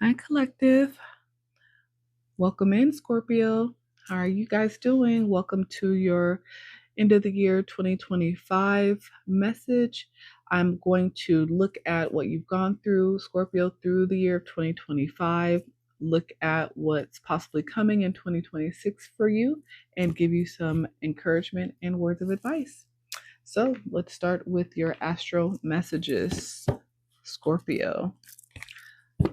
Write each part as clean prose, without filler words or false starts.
Hi, collective. Welcome in, Scorpio. How are you guys doing? Welcome to your end of the year 2025 message. I'm going to look at what you've gone through, Scorpio, through the year of 2025, look at what's possibly coming in 2026 for you, and give you some encouragement and words of advice. So let's start with your Astro messages, Scorpio.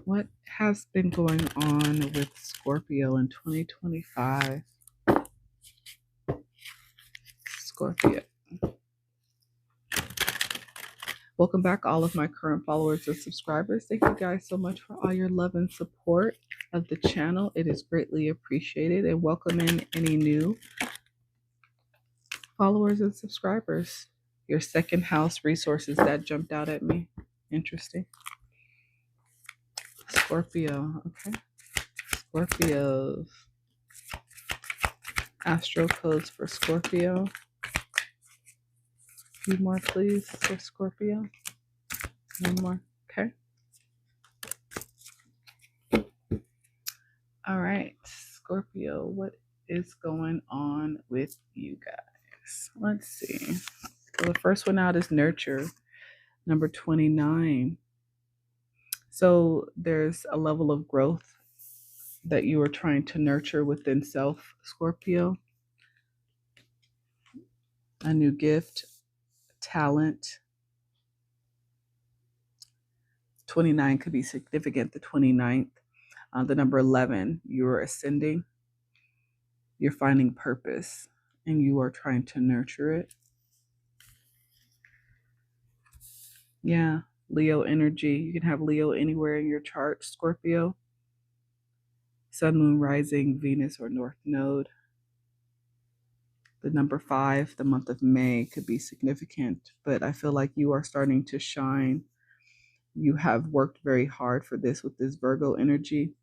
What has been going on with Scorpio in 2025? Scorpio. Welcome back, all of my current followers and subscribers. Thank you guys so much for all your love and support of the channel. It is greatly appreciated. And welcome in any new followers and subscribers. Your second house resources that jumped out at me. Interesting. Scorpio. Okay. Scorpios. Astro codes for Scorpio. A few more, please, for Scorpio. One more. Okay. All right. Scorpio, what is going on with you guys? Let's see. So the first one out is nurture, number 29. So there's a level of growth that you are trying to nurture within self, Scorpio. A new gift, talent. 29 could be significant, the 29th. The number 11, you're ascending. You're finding purpose and you are trying to nurture it. Yeah, Leo energy. You can have Leo anywhere in your chart, Scorpio. Sun, Moon, Rising, Venus, or North Node. The number 5, the month of May, could be significant, but I feel like you are starting to shine. You have worked very hard for this with this Virgo energy.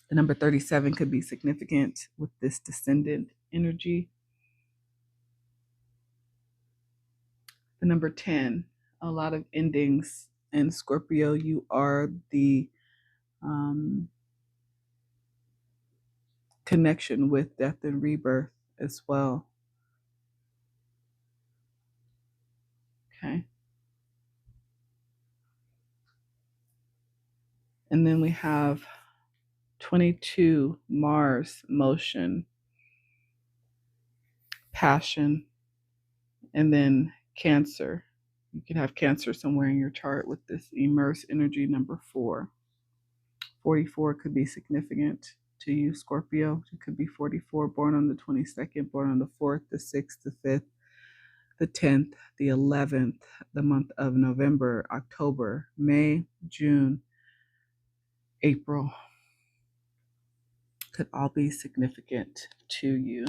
The number 37 could be significant with this descendant energy. The number 10, a lot of endings. And Scorpio, you are the connection with death and rebirth as well. Okay. And then we have 22, Mars, motion, passion, and then Cancer. You could have Cancer somewhere in your chart with this immerse energy, number 4. 44 could be significant to you, Scorpio. It could be 44, born on the 22nd, born on the 4th, the 6th, the 5th, the 10th, the 11th, the month of November, October, May, June, April. Could all be significant to you.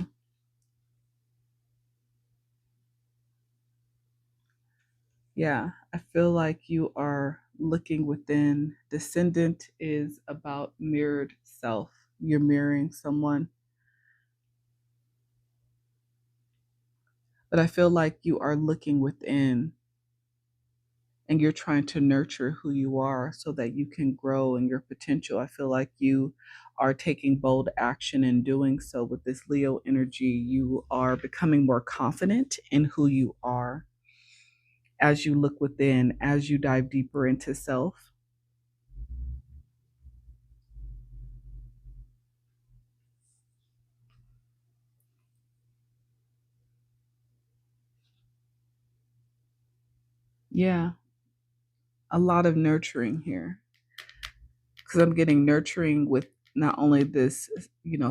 Yeah, I feel like you are looking within. Descendant is about mirrored self. You're mirroring someone. But I feel like you are looking within and you're trying to nurture who you are so that you can grow in your potential. I feel like you are taking bold action in doing so with this Leo energy. You are becoming more confident in who you are as you look within, as you dive deeper into self. Yeah, a lot of nurturing here because I'm getting nurturing with not only this,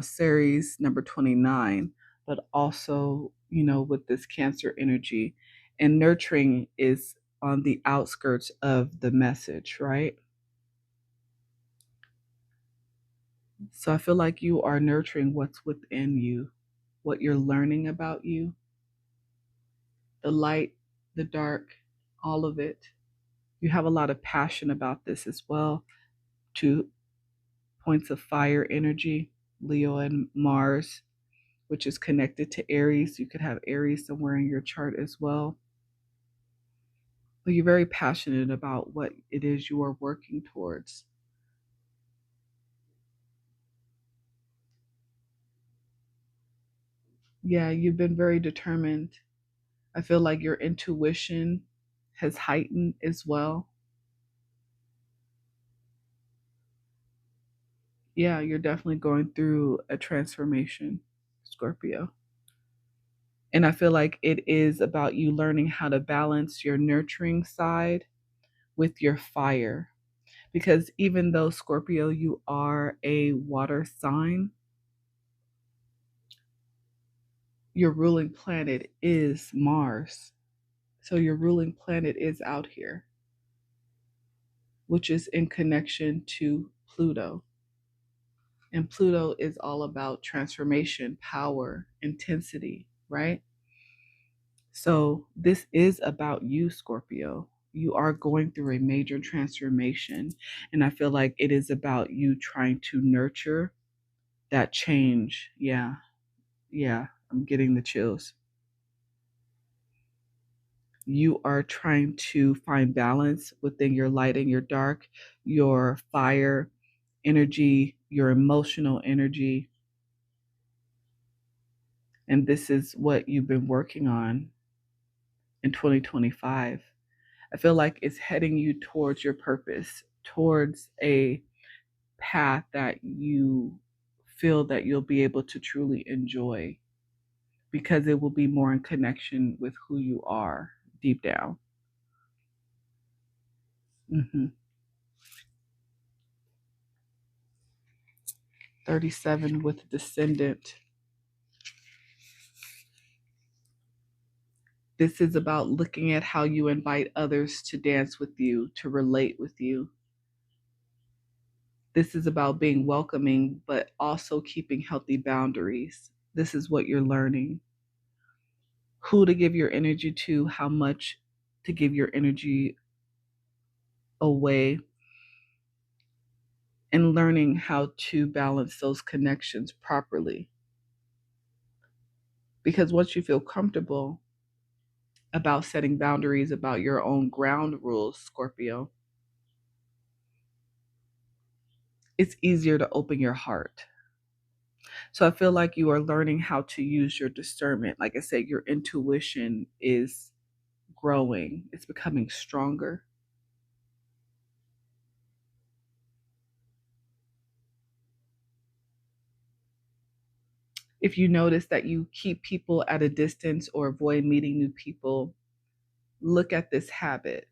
series number 29, but also, with this Cancer energy. And nurturing is on the outskirts of the message, right? So I feel like you are nurturing what's within you, what you're learning about you, the light, the dark, all of it. You have a lot of passion about this as well. 2 points of fire energy, Leo and Mars, which is connected to Aries. You could have Aries somewhere in your chart as well. But you're very passionate about what it is you are working towards. Yeah, you've been very determined. I feel like your intuition has heightened as well. Yeah, you're definitely going through a transformation, Scorpio. And I feel like it is about you learning how to balance your nurturing side with your fire. Because even though, Scorpio, you are a water sign, your ruling planet is Mars. So your ruling planet is out here, which is in connection to Pluto. And Pluto is all about transformation, power, intensity, right? So this is about you, Scorpio. You are going through a major transformation. And I feel like it is about you trying to nurture that change. Yeah. Yeah. I'm getting the chills. You are trying to find balance within your light and your dark, your fire energy, your emotional energy. And this is what you've been working on in 2025. I feel like it's heading you towards your purpose, towards a path that you feel that you'll be able to truly enjoy because it will be more in connection with who you are deep down. Mm-hmm. 37 with descendant. This is about looking at how you invite others to dance with you, to relate with you. This is about being welcoming, but also keeping healthy boundaries. This is what you're learning. Who to give your energy to, how much to give your energy away, and learning how to balance those connections properly. Because once you feel comfortable about setting boundaries, about your own ground rules, Scorpio, it's easier to open your heart. So I feel like you are learning how to use your discernment. Like I said, your intuition is growing, it's becoming stronger. If you notice that you keep people at a distance or avoid meeting new people, look at this habit.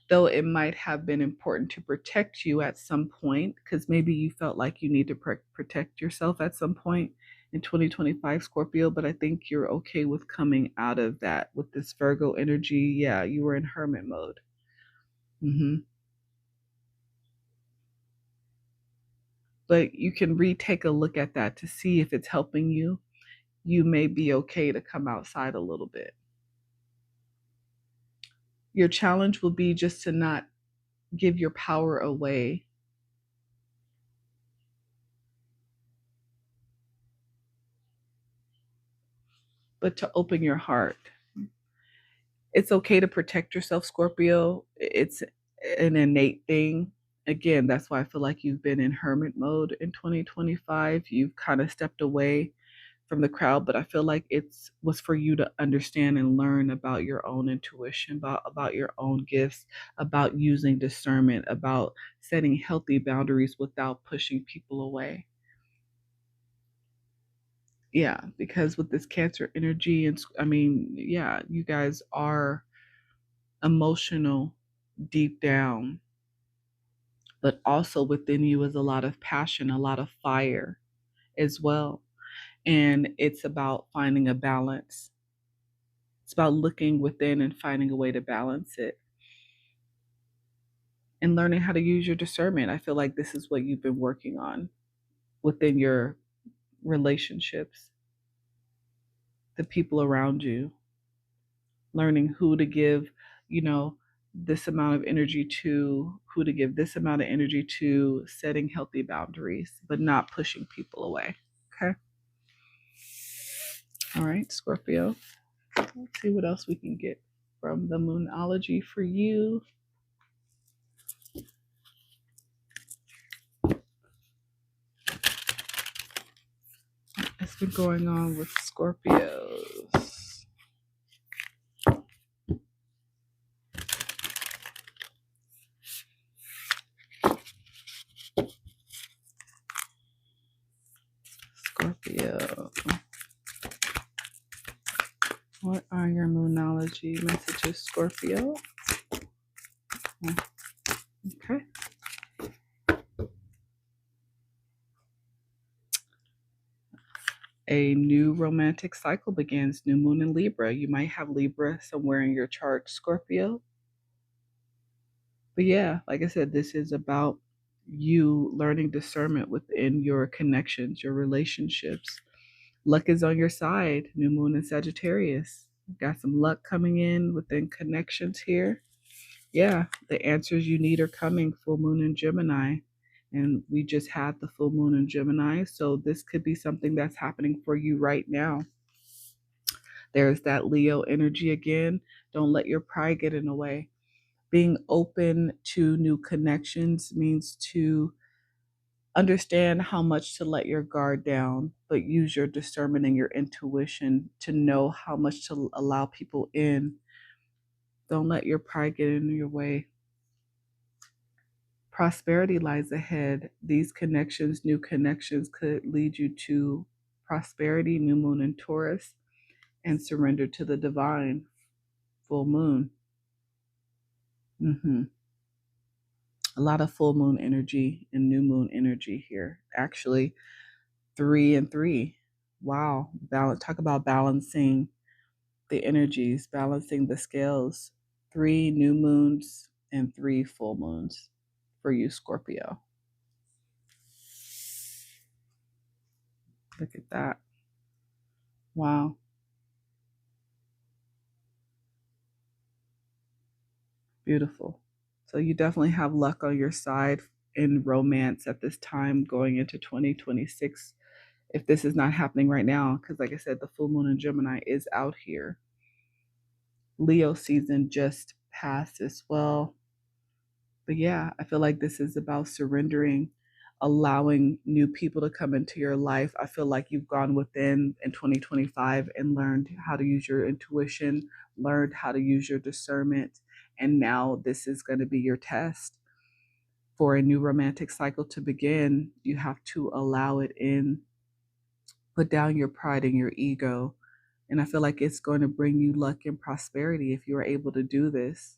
Though it might have been important to protect you at some point, because maybe you felt like you need to protect yourself at some point in 2025, Scorpio, but I think you're okay with coming out of that with this Virgo energy. Yeah, you were in hermit mode. Mm-hmm. But you can retake a look at that to see if it's helping you. You may be okay to come outside a little bit. Your challenge will be just to not give your power away, but to open your heart. It's okay to protect yourself, Scorpio. It's an innate thing. Again, that's why I feel like you've been in hermit mode in 2025. You've kind of stepped away from the crowd, but I feel like it's was for you to understand and learn about your own intuition, about your own gifts, about using discernment, about setting healthy boundaries without pushing people away. Yeah, because with this Cancer energy, and I mean, yeah, you guys are emotional deep down, but also within you is a lot of passion, a lot of fire as well. And it's about finding a balance. It's about looking within and finding a way to balance it and learning how to use your discernment. I feel like this is what you've been working on within your relationships, the people around you, learning who to give, you know, this amount of energy to, who to give this amount of energy to, setting healthy boundaries, but not pushing people away. Okay. All right, Scorpio. Let's see what else we can get from the Moonology for you. been going on with Scorpios? Scorpio. What are your Moonology messages, Scorpio? Okay. A new romantic cycle begins. New moon in Libra. You might have Libra somewhere in your chart, Scorpio. But yeah, like I said, this is about you learning discernment within your connections, your relationships. Luck is on your side. New moon in Sagittarius. Got some luck coming in within connections here. Yeah, the answers you need are coming. Full moon in Gemini. And we just had the full moon in Gemini. So this could be something that's happening for you right now. There's that Leo energy again. Don't let your pride get in the way. Being open to new connections means to understand how much to let your guard down, but use your discernment and your intuition to know how much to allow people in. Don't let your pride get in your way. Prosperity lies ahead. These connections, new connections, could lead you to prosperity, new moon in Taurus, and surrender to the divine, full moon. A lot of full moon energy and new moon energy here. Actually, 3 and 3. Wow. Talk about balancing the energies, balancing the scales. 3 new moons and 3 full moons for you, Scorpio. Look at that. Wow. Beautiful. So you definitely have luck on your side in romance at this time going into 2026. If this is not happening right now, because like I said, the full moon in Gemini is out here. Leo season just passed as well. But yeah, I feel like this is about surrendering, allowing new people to come into your life. I feel like you've gone within in 2025 and learned how to use your intuition, learned how to use your discernment. And now this is going to be your test. For a new romantic cycle to begin, you have to allow it in, put down your pride and your ego. And I feel like it's going to bring you luck and prosperity if you are able to do this.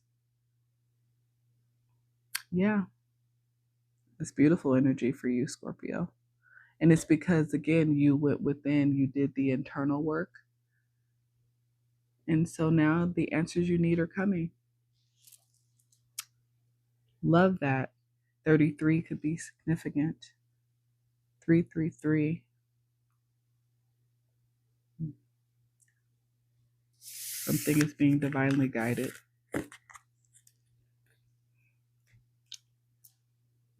Yeah, it's beautiful energy for you, Scorpio. And it's because, again, you went within, you did the internal work. And so now the answers you need are coming. Love that. 33 could be significant. 333. Something is being divinely guided.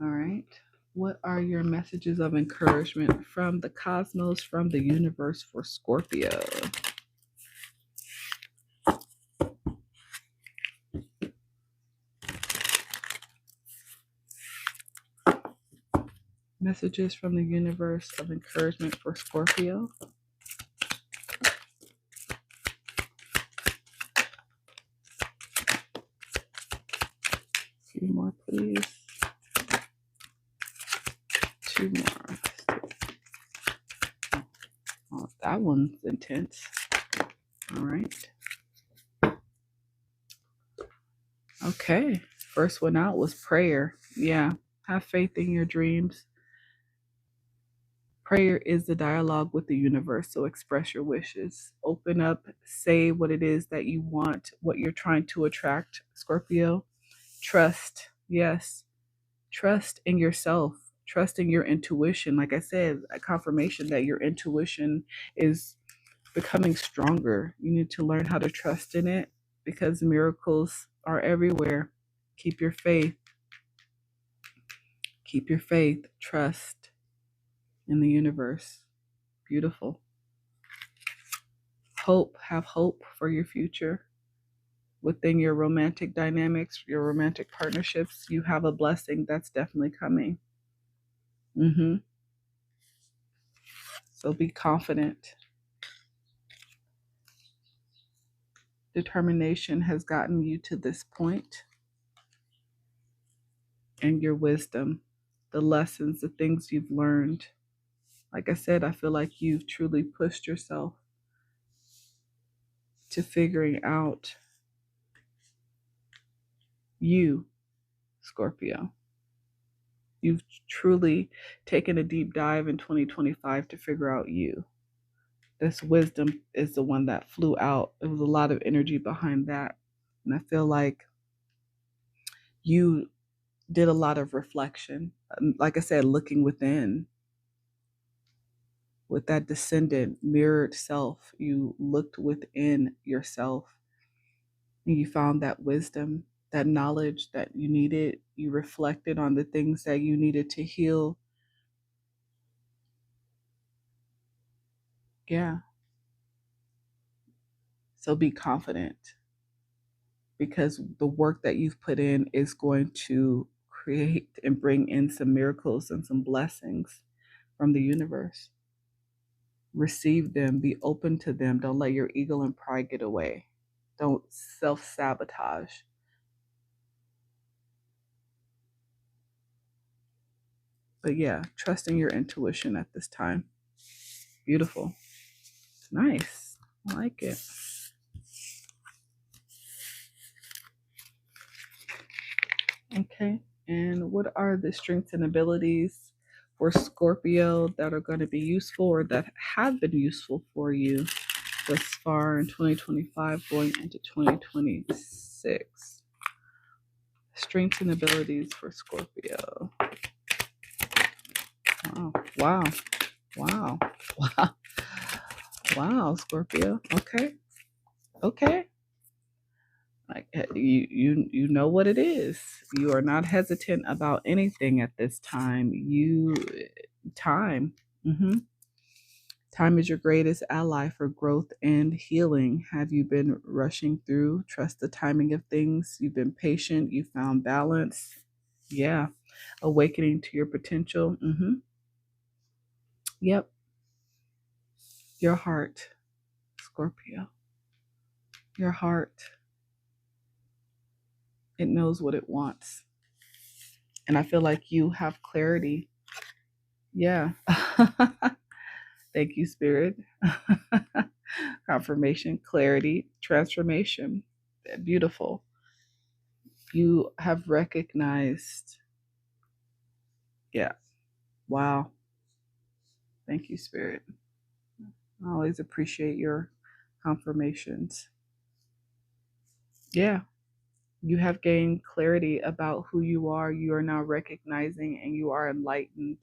All right. What are your messages of encouragement from the cosmos, from the universe for Scorpio? Messages from the universe of encouragement for Scorpio. A few more, please. 2 more. Oh, that one's intense. All right. Okay. First one out was prayer. Yeah. Have faith in your dreams. Prayer is the dialogue with the universe. So express your wishes. Open up. Say what it is that you want, what you're trying to attract, Scorpio. Trust. Yes. Trust in yourself. Trust in your intuition. Like I said, a confirmation that your intuition is becoming stronger. You need to learn how to trust in it because miracles are everywhere. Keep your faith. Keep your faith. Trust in the universe. Beautiful. Hope. Have hope for your future. Within your romantic dynamics, your romantic partnerships, you have a blessing that's definitely coming. So be confident. Determination has gotten you to this point, and your wisdom, the lessons, the things you've learned. Like I said, I feel like you've truly pushed yourself to figuring out you, Scorpio. You've truly taken a deep dive in 2025 to figure out you. This wisdom is the one that flew out. There was a lot of energy behind that. And I feel like you did a lot of reflection. Like I said, looking within with that descendant mirrored self. You looked within yourself and you found that wisdom, that knowledge that you needed. You reflected on the things that you needed to heal. Yeah. So be confident, because the work that you've put in is going to create and bring in some miracles and some blessings from the universe. Receive them, be open to them. Don't let your ego and pride get away. Don't self-sabotage. But yeah, trusting your intuition at this time. Beautiful. Nice. I like it. Okay. And what are the strengths and abilities for Scorpio that are going to be useful or that have been useful for you thus far in 2025 going into 2026? Strengths and abilities for Scorpio. Wow. Wow. Wow. Wow. Wow, Scorpio. Okay. Okay. Like you know what it is. You are not hesitant about anything at this time. Time. hmm Time is your greatest ally for growth and healing. Have you been rushing through? Trust the timing of things. You've been patient. You found balance. Yeah. Awakening to your potential. Yep. Your heart, Scorpio. Your heart. It knows what it wants. And I feel like you have clarity. Yeah. Thank you, Spirit. Confirmation, clarity, transformation. Beautiful. You have recognized. Yeah. Wow. Thank you, Spirit. I always appreciate your confirmations. Yeah. You have gained clarity about who you are. You are now recognizing and you are enlightened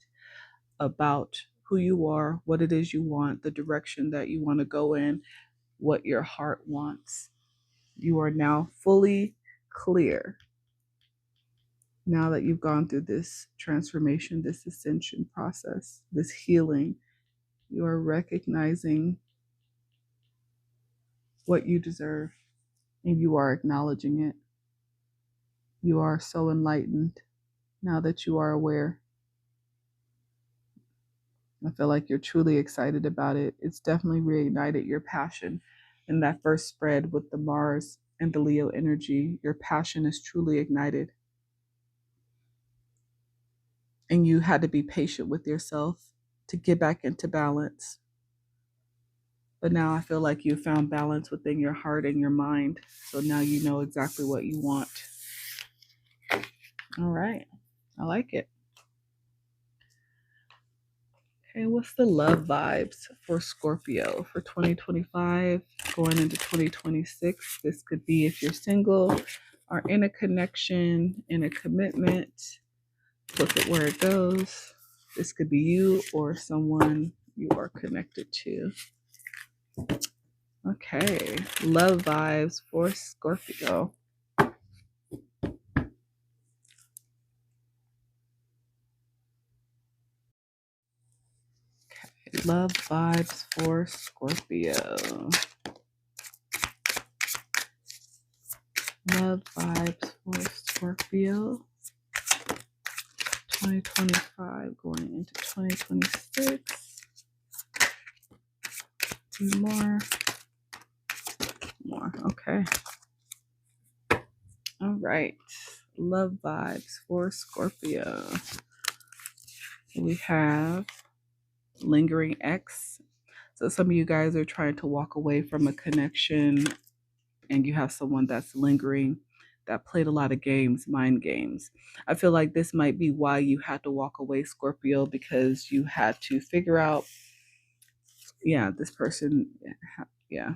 about who you are, what it is you want, the direction that you want to go in, what your heart wants. You are now fully clear. Now that you've gone through this transformation, this ascension process, this healing, you are recognizing what you deserve and you are acknowledging it. You are so enlightened now that you are aware. I feel like you're truly excited about it. It's definitely reignited your passion in that first spread with the Mars and the Leo energy. Your passion is truly ignited. And you had to be patient with yourself to get back into balance. But now I feel like you found balance within your heart and your mind. So now you know exactly what you want. All right. I like it. Okay, what's the love vibes for Scorpio for 2025 going into 2026? This could be if you're single or in a connection, in a commitment. Look at where it goes. This could be you or someone you are connected to. Okay, love vibes for Scorpio. Love vibes for Scorpio. Love vibes for Scorpio. 2025 going into 2026. Two more. More. Okay. All right. Love vibes for Scorpio. We have lingering X. So some of you guys are trying to walk away from a connection and you have someone that's lingering that played a lot of games, mind games. I feel like this might be why you had to walk away, Scorpio, because you had to figure out, yeah, this person, yeah,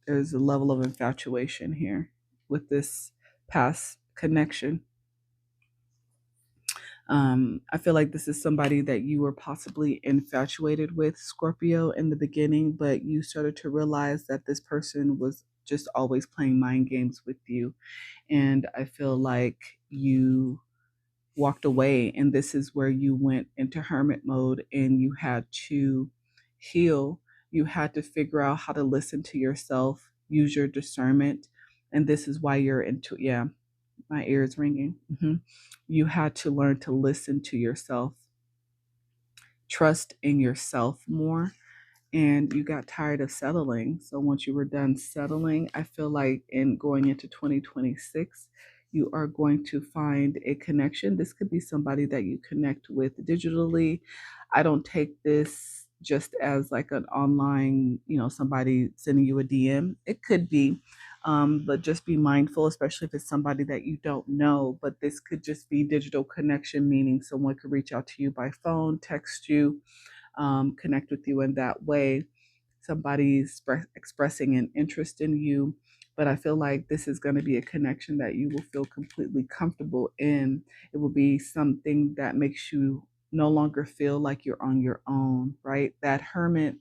there's a level of infatuation here with this past connection. I feel like this is somebody that you were possibly infatuated with, Scorpio, in the beginning, but you started to realize that this person was just always playing mind games with you. And I feel like you walked away, and this is where you went into hermit mode and you had to heal. You had to figure out how to listen to yourself, use your discernment. And this is why you're into, yeah, my ear is ringing. You had to learn to listen to yourself, trust in yourself more, and you got tired of settling. So once you were done settling, I feel like in going into 2026, you are going to find a connection. This could be somebody that you connect with digitally. I don't take this just as like an online, somebody sending you a DM. It could be, but just be mindful, especially if it's somebody that you don't know. But this could just be digital connection, meaning someone could reach out to you by phone, text you, connect with you in that way. Somebody's expressing an interest in you, but I feel like this is going to be a connection that you will feel completely comfortable in. It will be something that makes you no longer feel like you're on your own, right? That hermit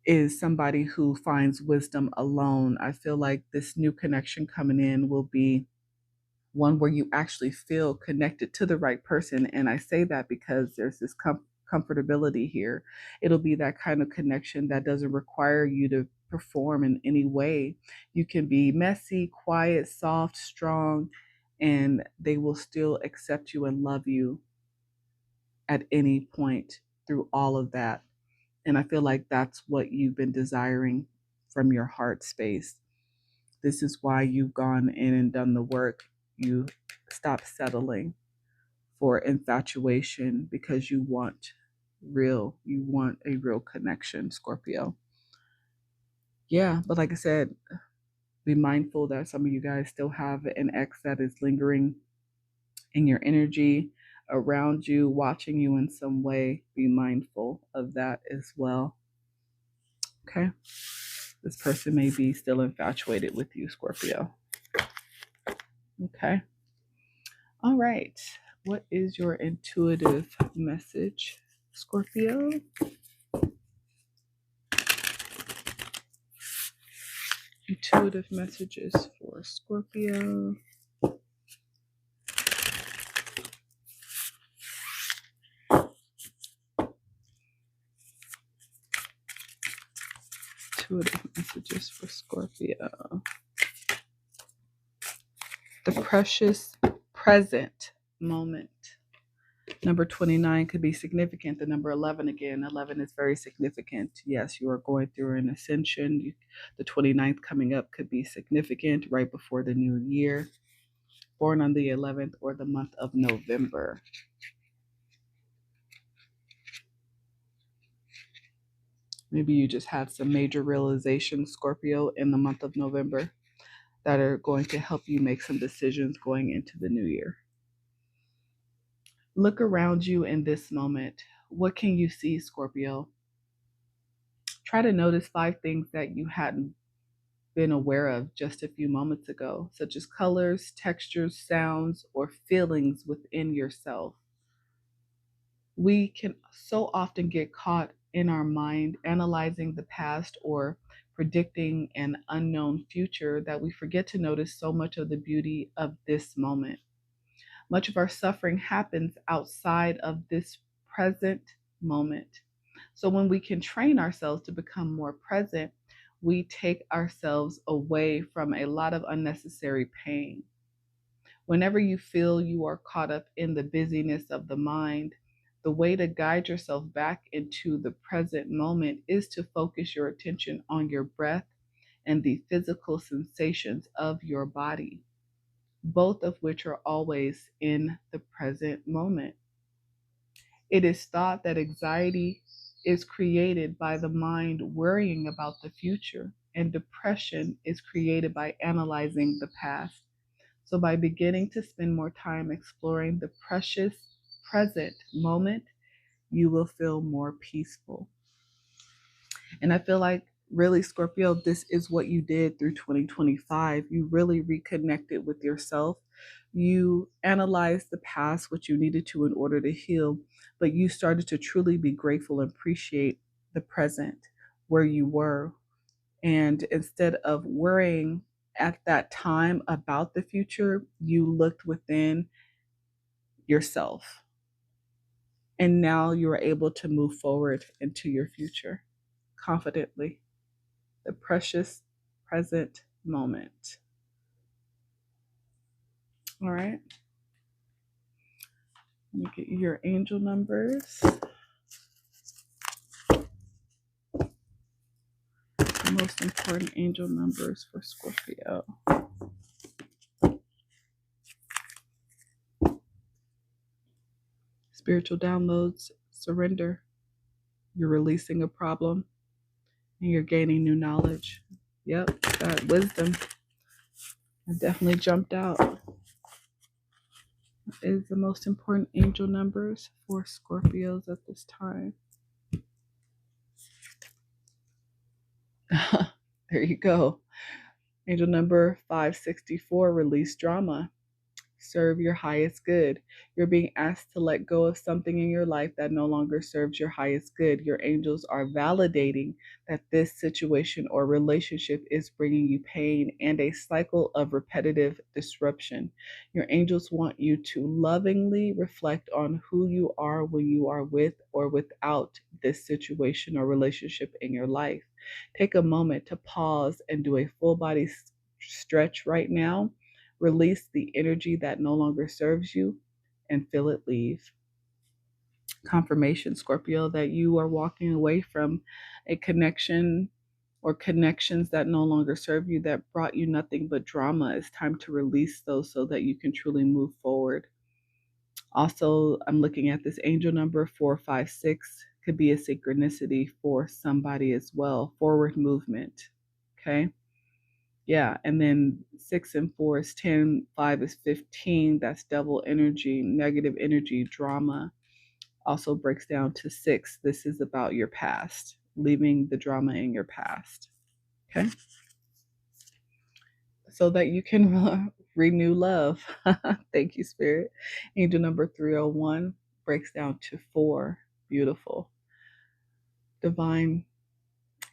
is somebody who finds wisdom alone. I feel like this new connection coming in will be one where you actually feel connected to the right person. And I say that because there's this comfortability here. It'll be that kind of connection that doesn't require you to perform in any way. You can be messy, quiet, soft, strong, and they will still accept you and love you at any point through all of that. And I feel like that's what you've been desiring from your heart space. This is why you've gone in and done the work. You stop settling for infatuation because you want a real connection, Scorpio. Yeah, but like I said, be mindful that some of you guys still have an ex that is lingering in your energy, around you, watching you in some way. Be mindful of that as well. Okay. This person may be still infatuated with you, Scorpio. Okay. All right. What is your intuitive message, Scorpio? Intuitive messages for Scorpio. Intuitive messages for Scorpio. The precious present moment. Number 29 could be significant. The number 11 again. 11 is very significant. Yes, you are going through an ascension. The 29th coming up could be significant right before the new year. Born on the 11th or the month of November. Maybe you just had some major realizations, Scorpio, in the month of November that are going to help you make some decisions going into the new year. Look around you in this moment. What can you see, Scorpio? Try to notice 5 things that you hadn't been aware of just a few moments ago, such as colors, textures, sounds, or feelings within yourself. We can so often get caught in our mind analyzing the past or predicting an unknown future that we forget to notice so much of the beauty of this moment. Much of our suffering happens outside of this present moment. So when we can train ourselves to become more present, we take ourselves away from a lot of unnecessary pain. Whenever you feel you are caught up in the busyness of the mind, The way to guide yourself back into the present moment is to focus your attention on your breath and the physical sensations of your body, both of which are always in the present moment. It is thought that anxiety is created by the mind worrying about the future, and depression is created by analyzing the past. So, by beginning to spend more time exploring the precious present moment, you will feel more peaceful. And I feel like, really, Scorpio, this is what you did through 2025. You really reconnected with yourself. You analyzed the past, what you needed to in order to heal, but you started to truly be grateful and appreciate the present, where you were. And instead of worrying at that time about the future, you looked within yourself. And now you are able to move forward into your future confidently. The precious present moment. All right. Let me get you your angel numbers. The most important angel numbers for Scorpio. Spiritual downloads, surrender. You're releasing a problem and you're gaining new knowledge. Yep, that wisdom. I definitely jumped out. That is the most important angel numbers for Scorpios at this time. There you go. Angel number 564, release drama. Serve your highest good. You're being asked to let go of something in your life that no longer serves your highest good. Your angels are validating that this situation or relationship is bringing you pain and a cycle of repetitive disruption. Your angels want you to lovingly reflect on who you are when you are with or without this situation or relationship in your life. Take a moment to pause and do a full body stretch right now. Release the energy that no longer serves you and feel it leave. Confirmation, Scorpio, that you are walking away from a connection or connections that no longer serve you, that brought you nothing but drama. It's time to release those so that you can truly move forward. Also, I'm looking at this angel number 456. Could be a synchronicity for somebody as well. Forward movement. Okay. Yeah, and then 6 and 4 is 10, 5 is 15. That's double energy, negative energy, drama. Also breaks down to 6. This is about your past, leaving the drama in your past. Okay? So that you can renew love. Thank you, Spirit. Angel number 301 breaks down to 4. Beautiful. Divine.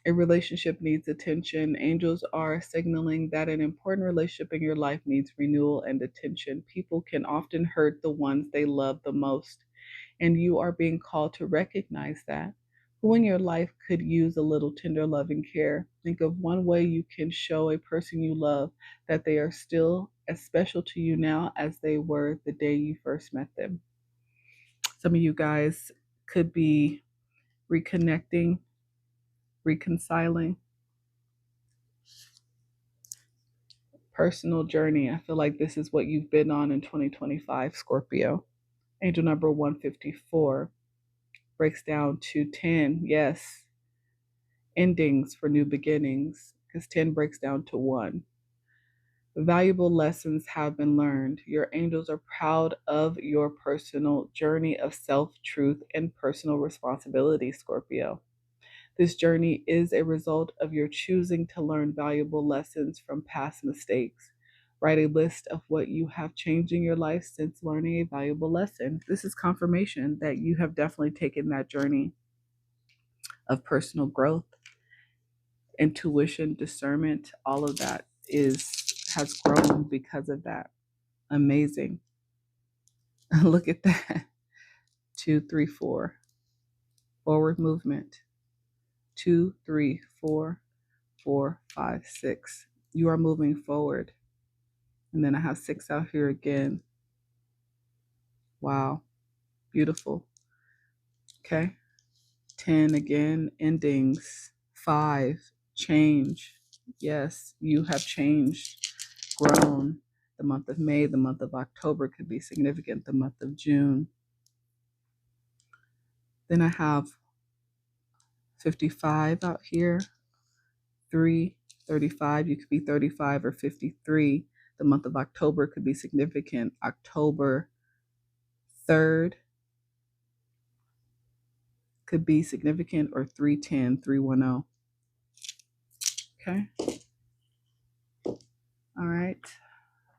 A relationship needs attention. Angels are signaling that an important relationship in your life needs renewal and attention. People can often hurt the ones they love the most, and you are being called to recognize that. Who in your life could use a little tender loving care? Think of one way you can show a person you love that they are still as special to you now as they were the day you first met them. Some of you guys could be reconnecting, reconciling. Personal journey. I feel like this is what you've been on in 2025, Scorpio. Angel number 154 breaks down to 10. Yes, endings for new beginnings, because 10 breaks down to 1. Valuable lessons have been learned. Your angels are proud of your personal journey of self-truth and personal responsibility, Scorpio. This journey is a result of your choosing to learn valuable lessons from past mistakes. Write a list of what you have changed in your life since learning a valuable lesson. This is confirmation that you have definitely taken that journey of personal growth, intuition, discernment. All of that has grown because of that. Amazing. Look at that. 2, 3, 4. Forward movement. 2, 3, 4, 4, 5, 6. You are moving forward. And then I have 6 out here again. Wow. Beautiful. Okay. 10 again, endings. 5, change. Yes, you have changed, grown. The month of May, the month of October could be significant, the month of June. Then I have 55 out here, 3, 35. You could be 35 or 53. The month of October could be significant. October 3rd could be significant, or 310, 310. Okay. All right.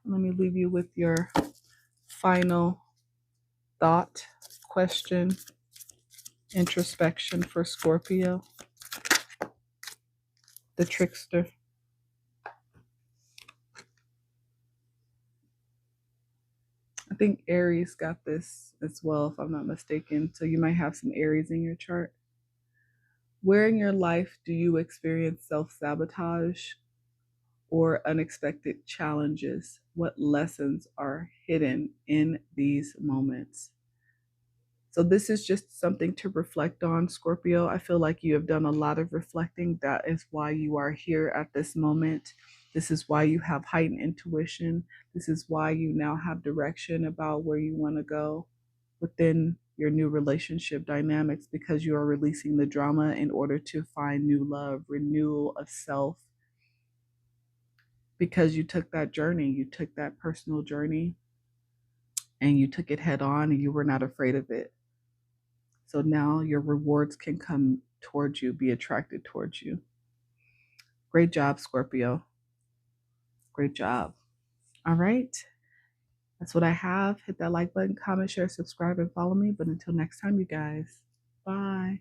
Let me leave you with your final thought, question, introspection for Scorpio, the trickster. I think Aries got this as well, if I'm not mistaken. So you might have some Aries in your chart. Where in your life do you experience self-sabotage or unexpected challenges? What lessons are hidden in these moments? So this is just something to reflect on, Scorpio. I feel like you have done a lot of reflecting. That is why you are here at this moment. This is why you have heightened intuition. This is why you now have direction about where you want to go within your new relationship dynamics, because you are releasing the drama in order to find new love, renewal of self, because you took that journey, you took that personal journey, and you took it head on, and you were not afraid of it. So now your rewards can come towards you, be attracted towards you. Great job, Scorpio. Great job. All right. That's what I have. Hit that like button, comment, share, subscribe, and follow me. But until next time, you guys, bye.